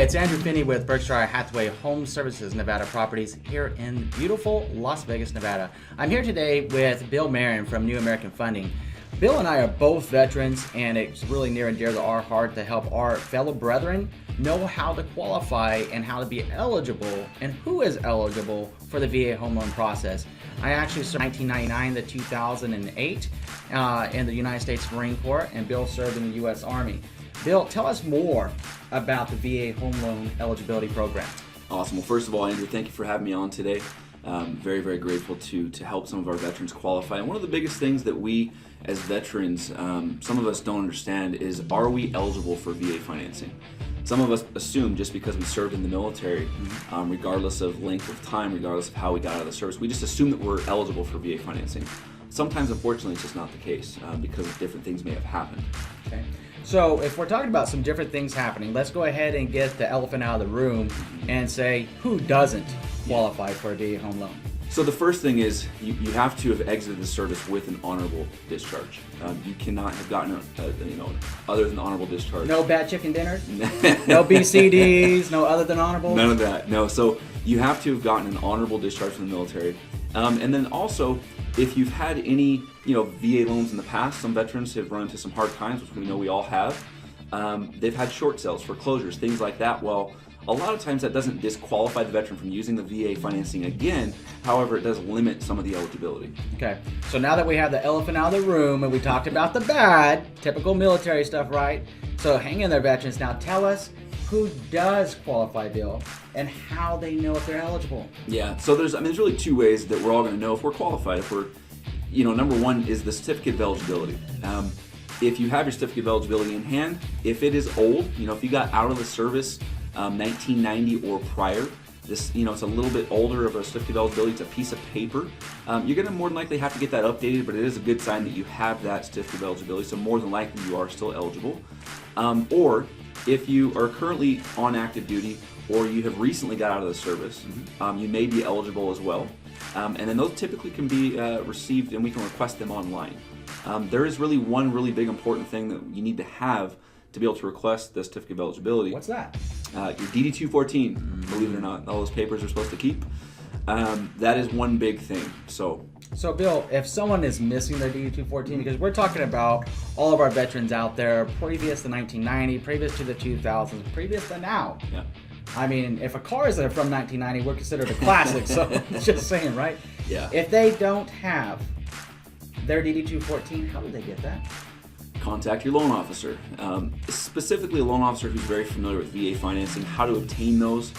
it's Andrew Finney with Berkshire Hathaway Home Services Nevada Properties here in beautiful Las Vegas, Nevada. I'm here today with Bill Marion from New American Funding. Bill and I are both veterans, and it's really near and dear to our heart to help our fellow brethren know how to qualify and how to be eligible and who is eligible for the VA home loan process. I actually served 1999 to 2008 in the United States Marine Corps, and Bill served in the U.S. Army. Bill, tell us more about the VA home loan eligibility program. Awesome. Well, first of all, Andrew, thank you for having me on today. Very, very grateful to help some of our veterans qualify. And one of the biggest things that we as veterans, some of us don't understand is, are we eligible for VA financing? Some of us assume just because we served in the military, regardless of length of time, regardless of how we got out of the service, we just assume that we're eligible for VA financing. Sometimes, unfortunately, it's just not the case because different things may have happened. Okay. So if we're talking about some different things happening, let's go ahead and get the elephant out of the room and say who doesn't qualify for a VA home loan. So the first thing is you have to have exited the service with an honorable discharge. You cannot have gotten other than honorable discharge. No bad chicken dinners? No BCDs? No other than honorable? None of that. No. So you have to have gotten an honorable discharge from the military. And then also, if you've had any VA loans in the past, some veterans have run into some hard times, which we know we all have. They've had short sales, foreclosures, things like that. Well, a lot of times that doesn't disqualify the veteran from using the VA financing again. However, it does limit some of the eligibility. Okay, so now that we have the elephant out of the room and we talked about the bad, typical military stuff, right? So hang in there, veterans. Now tell us who does qualify, Bill, and how they know if they're eligible. Yeah, so there's really two ways that we're all going to know if we're qualified. If we're, number one is the certificate of eligibility. If you have your certificate of eligibility in hand, if it is old, if you got out of the service 1990 or prior, this, it's a little bit older of a certificate of eligibility. It's a piece of paper. You're going to more than likely have to get that updated, but it is a good sign that you have that certificate of eligibility. So more than likely you are still eligible. Or if you are currently on active duty or you have recently got out of the service, you may be eligible as well. And then those typically can be received, and we can request them online. There is really one really big important thing that you need to have to be able to request the certificate of eligibility. What's that? Your DD-214, believe it or not, all those papers are supposed to keep. That is one big thing. So Bill, if someone is missing their DD-214, because we're talking about all of our veterans out there, previous to 1990, previous to the 2000s, previous to now. Yeah. I mean, if a car is from 1990, we're considered a classic, so just saying, right? Yeah. If they don't have their DD-214, how do they get that? Contact your loan officer, specifically a loan officer who's very familiar with VA financing, how to obtain those,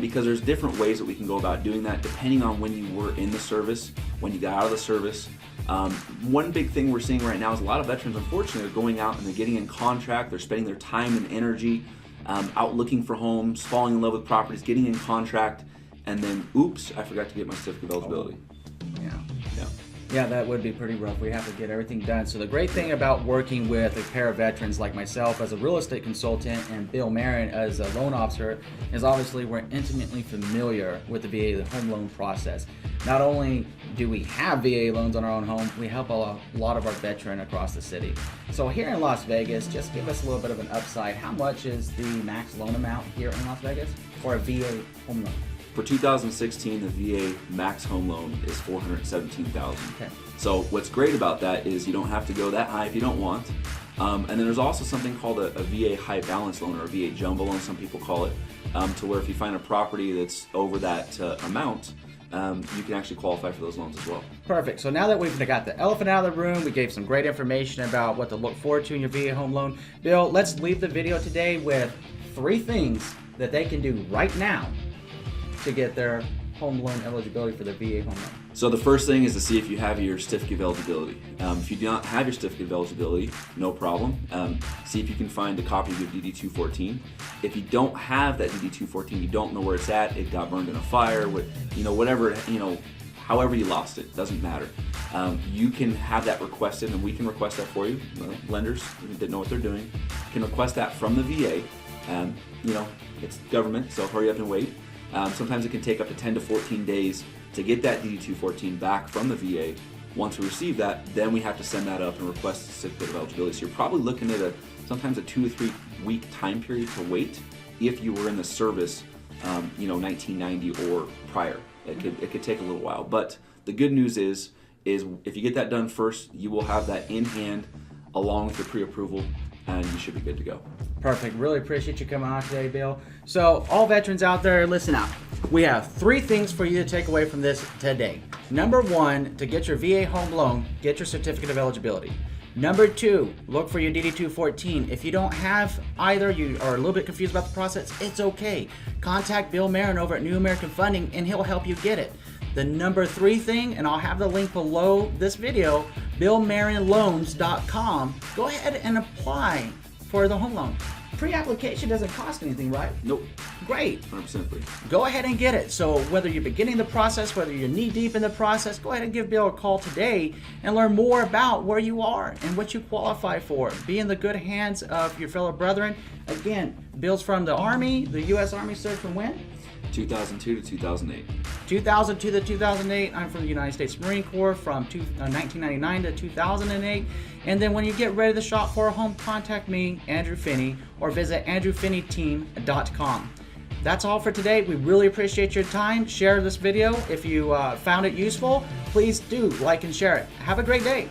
because there's different ways that we can go about doing that depending on when you were in the service, when you got out of the service. One big thing we're seeing right now is a lot of veterans, unfortunately, are going out and they're getting in contract, they're spending their time and energy out looking for homes, falling in love with properties, getting in contract, and then, oops, I forgot to get my certificate of eligibility. Yeah, that would be pretty rough. We have to get everything done. So the great thing about working with a pair of veterans like myself as a real estate consultant and Bill Marion as a loan officer is obviously we're intimately familiar with the VA home loan process. Not only do we have VA loans on our own home, we help a lot of our veterans across the city. So here in Las Vegas, just give us a little bit of an upside. How much is the max loan amount here in Las Vegas for a VA home loan? For 2016, the VA max home loan is $417,000. Okay. So what's great about that is you don't have to go that high if you don't want. And then there's also something called a VA high balance loan, or a VA jumbo loan, some people call it, to where if you find a property that's over that amount, you can actually qualify for those loans as well. Perfect. So now that we've got the elephant out of the room, we gave some great information about what to look forward to in your VA home loan. Bill, let's leave the video today with 3 things that they can do right now to get their home loan eligibility for the VA home loan. So the first thing is to see if you have your certificate of eligibility. If you do not have your certificate of eligibility, no problem. See if you can find a copy of your DD-214. If you don't have that DD-214, you don't know where it's at, it got burned in a fire, whatever, however you lost it, doesn't matter. You can have that requested, and we can request that for you. Lenders that know what they're doing can request that from the VA. It's government, so hurry up and wait. Sometimes it can take up to 10 to 14 days to get that DD-214 back from the VA. Once we receive that, then we have to send that up and request a certificate of eligibility. So you're probably looking at sometimes a 2 to 3 week time period to wait if you were in the service, 1990 or prior. It could take a little while, but the good news is if you get that done first, you will have that in hand along with your pre-approval, and you should be good to go. Perfect. Really appreciate you coming on today, Bill. So all veterans out there, listen up. We have 3 things for you to take away from this today. Number 1, to get your VA home loan, get your certificate of eligibility. Number 2, look for your DD-214. If you don't have either, you are a little bit confused about the process, it's okay. Contact Bill Marin over at New American Funding and he'll help you get it. The number 3 thing, and I'll have the link below this video, BillMarinLoans.com. Go ahead and apply for the home loan. Pre-application doesn't cost anything, right? Nope. Great. 100% free. Go ahead and get it. So whether you're beginning the process, whether you're knee deep in the process, go ahead and give Bill a call today and learn more about where you are and what you qualify for. Be in the good hands of your fellow brethren. Again, Bill's from the Army, the U.S. Army, served from when? 2002 to 2008. 2002 to 2008. I'm from the United States Marine Corps from 1999 to 2008. And then when you get ready to shop for a home, contact me, Andrew Finney, or visit andrewfinneyteam.com. That's all for today. We really appreciate your time. Share this video. If you found it useful, please do like and share it. Have a great day.